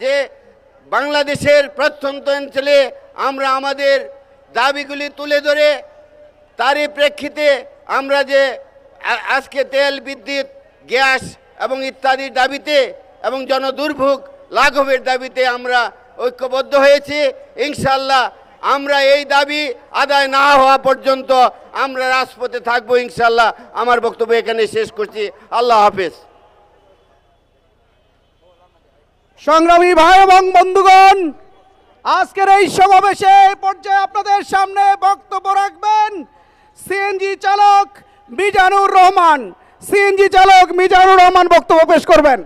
যে বাংলাদেশের প্রত্যন্ত অঞ্চলে আমরা আমাদের দাবিগুলি তুলে ধরে তারই প্রেক্ষিতে আমরা যে আজকে তেল, বিদ্যুৎ, গ্যাস এবং ইত্যাদির দাবিতে এবং জনদুর্ভোগ লাঘবের দাবিতে আমরা ঐক্যবদ্ধ হয়েছি। ইনশাআল্লাহ আমরা এই দাবি আদায় না হওয়া পর্যন্ত আমরা রাজপথে থাকবো ইনশাআল্লাহ। আমার বক্তব্য এখানে শেষ করছি। আল্লাহ হাফেজ। সংগ্রামী ভাই এবং বন্ধুগণ, আজকের এই সমাবেশে পর্যায়ে আপনাদের সামনে বক্তব্য রাখবেন সিএনজি চালক মিজানুর রহমান। সিএনজি চালক মিজানুর রহমান বক্তব্য পেশ করবেন।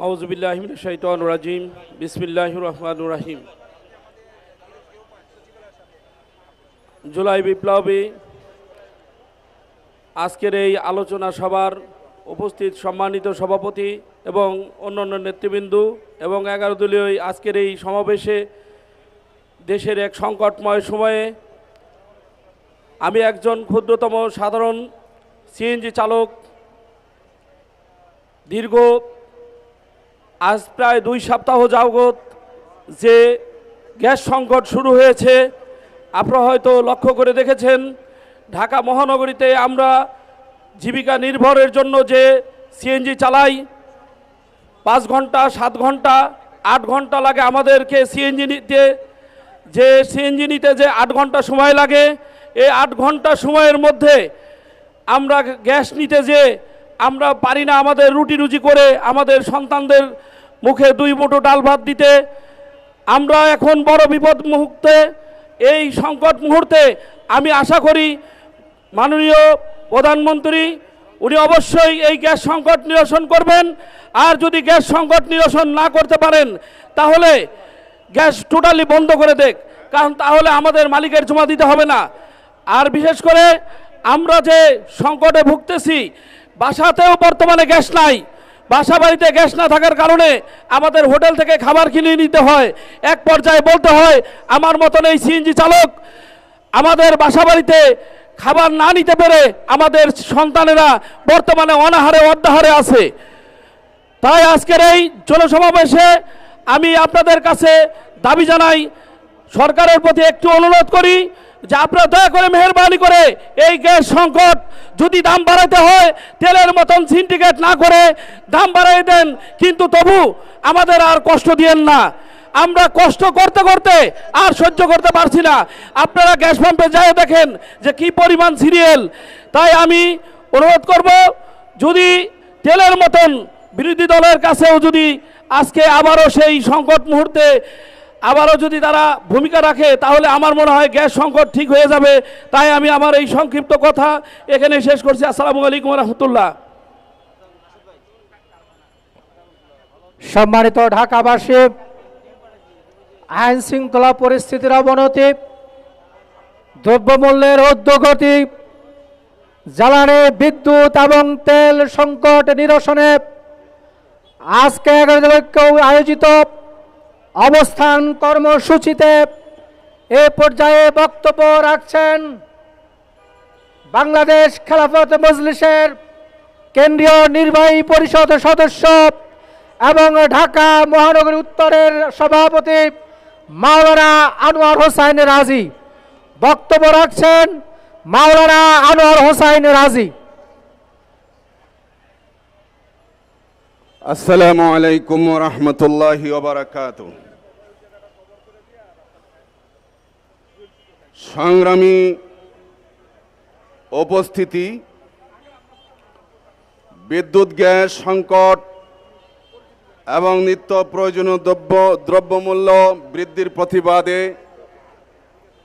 আউযু বিল্লাহি মিনাশ শাইতানির রাজিম। বিসমিল্লাহির রহমানির রহিম। জুলাই বিপ্লবে আজকের এই আলোচনা সভার উপস্থিত সম্মানিত সভাপতি এবং অন্যান্য নেতৃবৃন্দ এবং 11 দলীয় আজকের এই সমাবেশে দেশের এক সংকটময় সময়ে আমি একজন ক্ষুদ্রতম সাধারণ সিএনজি চালক। দীর্ঘ আজ প্রায় 2 সপ্তাহ যাবত যে গ্যাস সংকট শুরু হয়েছে, আপনারা হয়তো লক্ষ্য করে দেখেছেন ঢাকা মহানগরীতে আমরা জীবিকা নির্ভরের জন্য যে সিএনজি চালাই 5 ঘন্টা, 7 ঘন্টা, 8 ঘন্টা লাগে আমাদেরকে সিএনজি নিতে। যে সিএনজি নিতে যে 8 ঘন্টা সময় লাগে, এই 8 ঘন্টা সময়ের মধ্যে আমরা গ্যাস নিতে যে আমরা পারি না আমাদের রুটি রুজি করে আমাদের সন্তানদের মুখে 2 মুঠো ডাল ভাত দিতে। আমরা এখন বড় বিপদ মুহূর্তে, এই সংকট মুহূর্তে আমি আশা করি মাননীয় প্রধানমন্ত্রী উনি অবশ্যই এই গ্যাস সংকট নিরসন করবেন। আর যদি গ্যাস সংকট নিরসন না করতে পারেন তাহলে গ্যাস টোটালি বন্ধ করে দেখ, কারণ তাহলে আমাদের মালিকের জমা দিতে হবে না। আর বিশেষ করে আমরা যে সংকটে ভুগতেছি, বাসাতেও বর্তমানে গ্যাস নাই। বাসা বাড়িতে গ্যাস না থাকার কারণে আমাদের হোটেল থেকে খাবার কিনে নিতে হয়। এক পর্যায়ে বলতে হয় আমার মতন এই সিএনজি চালক আমাদের বাসা বাড়িতে খাবার না নিতে পেরে আমাদের সন্তানেরা বর্তমানে অনাহারে অর্ধাহারে আছে। তাই আজকের এই জনসমাবেশে আমি আপনাদের কাছে দাবি জানাই, সরকারের প্রতি একটু অনুরোধ করি যে আপনারা দয়া করে মেহেরবানি করে এই গ্যাস সংকট যদি দাম বাড়াতে হয় তেলের মতন সিন্ডিকেট না করে দাম বাড়াই দেন, কিন্তু তবু আমাদের আর কষ্ট দিয়েন না। আমরা কষ্ট করতে করতে আর সহ্য করতে পারছি না। আপনারা গ্যাস পাম্পে যায় দেখেন যে কি পরিমাণ সিরিয়াল। তাই আমি অনুরোধ করব যদি তেলের মতন বিরোধী দলের কাছেও যদি আজকে আবারও সেই সংকট মুহূর্তে আবারও যদি তারা ভূমিকা রাখে তাহলে আমার মনে হয় গ্যাস সংকট ঠিক হয়ে যাবে। তাই আমি আমার এই সংক্ষিপ্ত কথা এখানে শেষ করছি। আসসালামু আলাইকুম রহমতুল্লাহ। সম্মানিত ঢাকাবাসী, আইন শৃঙ্খলা পরিস্থিতির অবনতি, দ্রব্যমূল্যের ঊর্ধ্বগতি, জ্বালানি, বিদ্যুৎ এবং তেল সংকট নিরসনে আজকে 11 দলীয় আয়োজিত অবস্থান কর্মসূচিতে এ পর্যায়ে বক্তব্য রাখছেন বাংলাদেশ খেলাফত মজলিসের কেন্দ্রীয় নির্বাহী পরিষদ সদস্য এবং ঢাকা মহানগরী উত্তরের সভাপতি মাওলানা আনোয়ার হোসাইন রাজি। বক্তব্য রাখছেন মাওলানা আনোয়ার হোসাইন রাজি। আসসালামু আলাইকুম ওয়া রাহমাতুল্লাহি ওয়া বারাকাতুহু। সংগ্রামী উপস্থিতি, বিদ্যুৎ গ্যাস সংকট এবং নিত্য প্রয়োজনীয় দ্রব্যমূল্য বৃদ্ধির প্রতিবাদে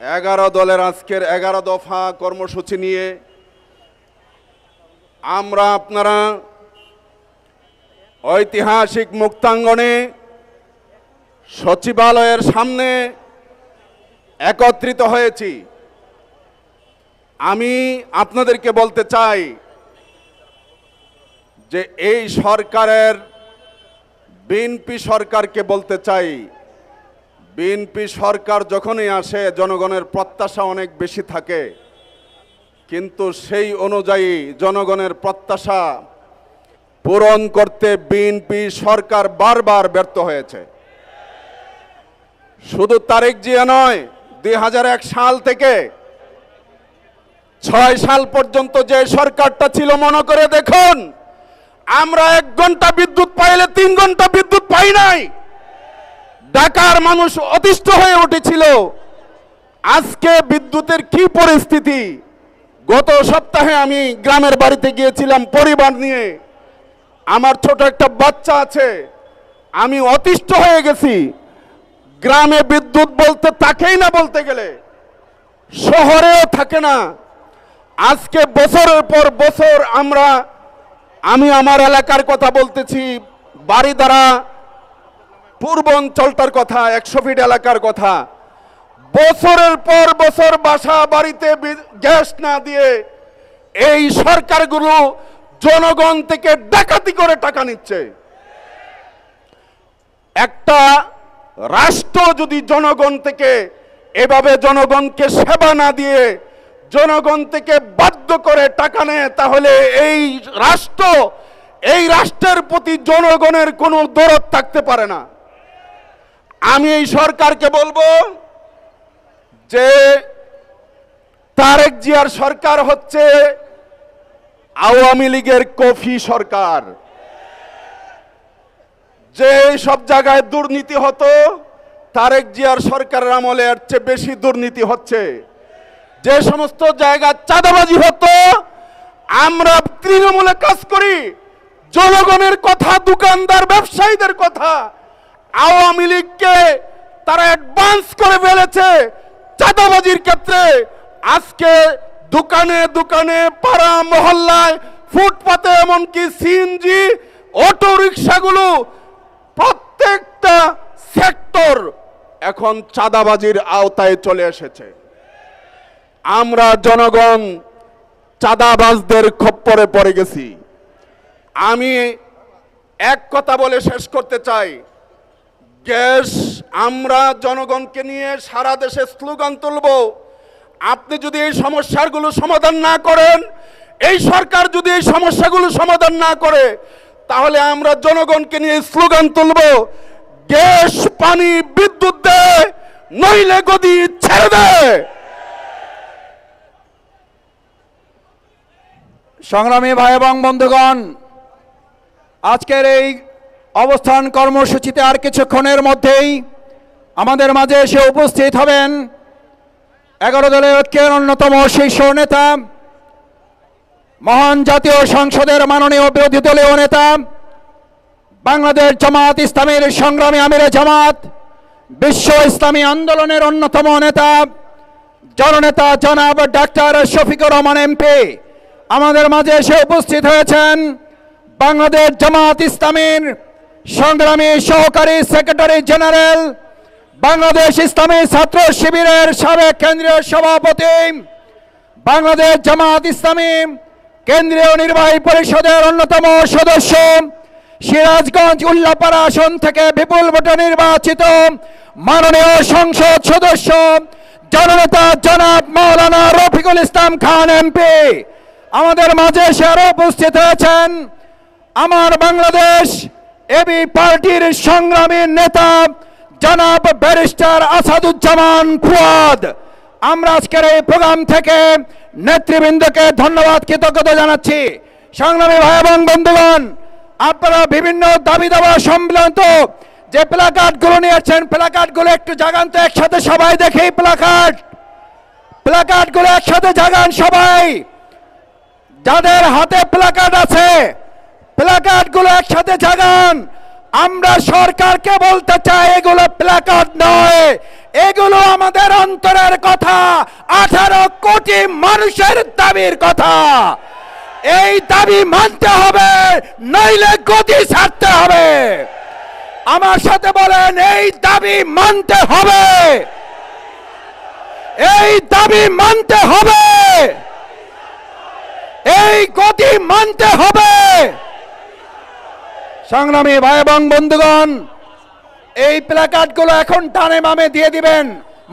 11 দলের আজকের 11 দফা কর্মসূচি নিয়ে আমরা আপনারা ঐতিহাসিক মুক্তাঙ্গনে সচিবালয়ের সামনে একত্রিত হয়েছি। আমি আপনাদেরকে বলতে চাই যে এই সরকারের বিএনপি সরকারকে বলতে চাই, বিএনপি সরকার যখনই আসে জনগণের প্রত্যাশা অনেক বেশি থাকে, কিন্তু সেই অনুযায়ী জনগণের প্রত্যাশা পূরণ করতে বিএনপি সরকার বারবার ব্যর্থ হয়েছে। শুধু তারেক জিয়া নয়, 2001 সাল থেকে 6 সাল পর্যন্ত যে সরকারটা ছিল, মনে করে দেখুন, আমরা 1 ঘন্টা বিদ্যুৎ পাইলে 3 ঘন্টা বিদ্যুৎ পাই নাই। ঢাকার মানুষ অতিষ্ঠ হয়ে উঠেছিল। আজকে বিদ্যুতের কি পরিস্থিতি! গত সপ্তাহে আমি গ্রামের বাড়িতে গিয়েছিলাম পরিবার নিয়ে, আমার ছোট একটা বাচ্চা আছে, আমি অতিষ্ঠ হয়ে গেছি। গ্রামে বিদ্যুৎ বলতে থাকেই না, বলতে গেলে শহরেও থাকে না। আজকে বছরের পর বছর আমি আমার এলাকার কথা বলতেছি, বাড়িধারা পূর্ব অঞ্চলটার কথা, 100 ফিট এলাকার কথা, বছরের পর বছর বাসা বাড়িতে গ্যাস না দিয়ে এই সরকারগুলো জনগণ থেকে ডাকাতি করে টাকা নিচ্ছে। একটা রাষ্ট্র যদি জনগণ থেকে এভাবে জনগণকে সেবা না দিয়ে জনগণ থেকে বাধ্য করে টাকা নেয়, তাহলে এই রাষ্ট্রের প্রতি জনগণের কোনো দরদ থাকতে পারে না। আমি এই সরকারকে বলবো যে তারেক জিয়ার সরকার হচ্ছে আওয়ামী লীগের কফি সরকার। যে সব জায়গায় দুর্নীতি হতো, তারেক জিয়ার সরকারের আমলে এর চেয়ে বেশি দুর্নীতি হচ্ছে। যে সমস্ত জায়গায় চাঁদাবাজি হতো, আমরা তৃণমূলে কাজ করি, জনগণের কথা, দোকানদার ব্যবসায়ীদের কথা, আওয়ামী লীগকে তারা অ্যাডভান্স করে ফেলেছে চাঁদাবাজির ক্ষেত্রে। আজকে দোকানে দোকানে, পাড়া মহল্লায়, ফুটপাতে, এমনকি সিএনজি অটো রিক্সাগুলো, প্রত্যেকটা সেক্টর এখন চাঁদাবাজির আওতায় চলে এসেছে। আমরা জনগণ চাঁদাবাজদের খপ্পরে পড়ে গেছি। আমি এক কথা বলে শেষ করতে চাই, গ্যাস আমরা জনগণকে নিয়ে সারা দেশে স্লোগান তুলব। আপনি যদি এই সমস্যাগুলো সমাধান না করেন, এই সরকার যদি এই সমস্যাগুলো সমাধান না করে, তাহলে আমরা জনগণকে নিয়ে স্লোগান তুলব, গ্যাস, পানি, বিদ্যুৎ দে, নইলে গদি ছেড়ে দে। সংগ্রামী ভাই এবং বন্ধুগণ, আজকের এই অবস্থান কর্মসূচিতে আর কিছুক্ষণের মধ্যেই আমাদের মাঝে এসে উপস্থিত হবেন 11 দলের ঐক্যের অন্যতম শীর্ষ নেতা, মহান জাতীয় সংসদের মাননীয় বিরোধী দলীয় নেতা, বাংলাদেশ জামাত ইসলামীর সংগ্রামী আমিরে জামাত, বিশ্ব ইসলামী আন্দোলনের অন্যতম নেতা, জননেতা জনাব ডাক্তার শফিকুর রহমান এমপি আমাদের মাঝে এসে উপস্থিত হয়েছেন। বাংলাদেশ জামাত ইসলামীর সংগ্রামী সহকারী সেক্রেটারি জেনারেল, বাংলাদেশ ইসলামী ছাত্র শিবিরের সাবেক কেন্দ্রীয় সভাপতি, বাংলাদেশ জামাত ইসলামী কেন্দ্রীয় নির্বাহী পরিষদের অন্যতম সদস্য, সিরাজগঞ্জ উল্লাপাড়া আসন থেকে বিপুল ভোটে নির্বাচিত মাননীয় সংসদ সদস্য জননেতা জনাব মাওলানা রফিকুল ইসলাম খান এমপি আমাদের মাঝে এসে আরো উপস্থিত হয়েছেন। আমার বাংলাদেশ এবি পার্টির সংগ্রামী নেতা জনাব ব্যারিস্টার আসাদুজ্জামান ফুয়াদ। আমরা আজকের এই প্রোগ্রাম থেকে নেতৃবৃন্দকে ধন্যবাদ, কৃতজ্ঞতা জানাচ্ছি। সংগ্রামী ভাই এবং বন্ধুগণ, আপনারা বিভিন্ন দাবি দাবা সম্মিলিত যে প্ল্যাকার্ডগুলো নিয়েছেন, প্ল্যাকার্ডগুলো একটু জাগান তো একসাথে সবাই দেখি। প্ল্যাকার্ডগুলো একসাথে জাগান সবাই, যাদের হাতে প্ল্যাকার্ড আছে প্ল্যাকার্ডগুলো একসাথে জাগান। আমরা সরকারকে বলতে চাই, এগুলো প্ল্যাকার্ড নয়, এগুলো আমাদের অন্তরের কথা, 18 কোটি মানুষের দাবির কথা। এই দাবি মানতে হবে, নইলে গদি ছাড়তে হবে। আমার সাথে বলেন, এই দাবি মানতে হবে, এই দাবি মানতে হবে, এই গদি মানতে হবে। সংগ্রামী ভাই এবং বন্ধুগণ, এই প্ল্যাকার্ডগুলো এখন ডানে বামে দিয়ে দিবেন।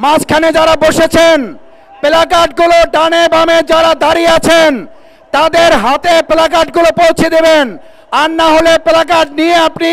মাঝখানে যারা বসেছেন, প্ল্যাকার্ডগুলো ডানে বামে যারা দাঁড়িয়ে আছেন তাদের হাতে প্ল্যাকার্ডগুলো পৌঁছে দেবেন। আর না হলে প্লাকার্ড নিয়ে আপনি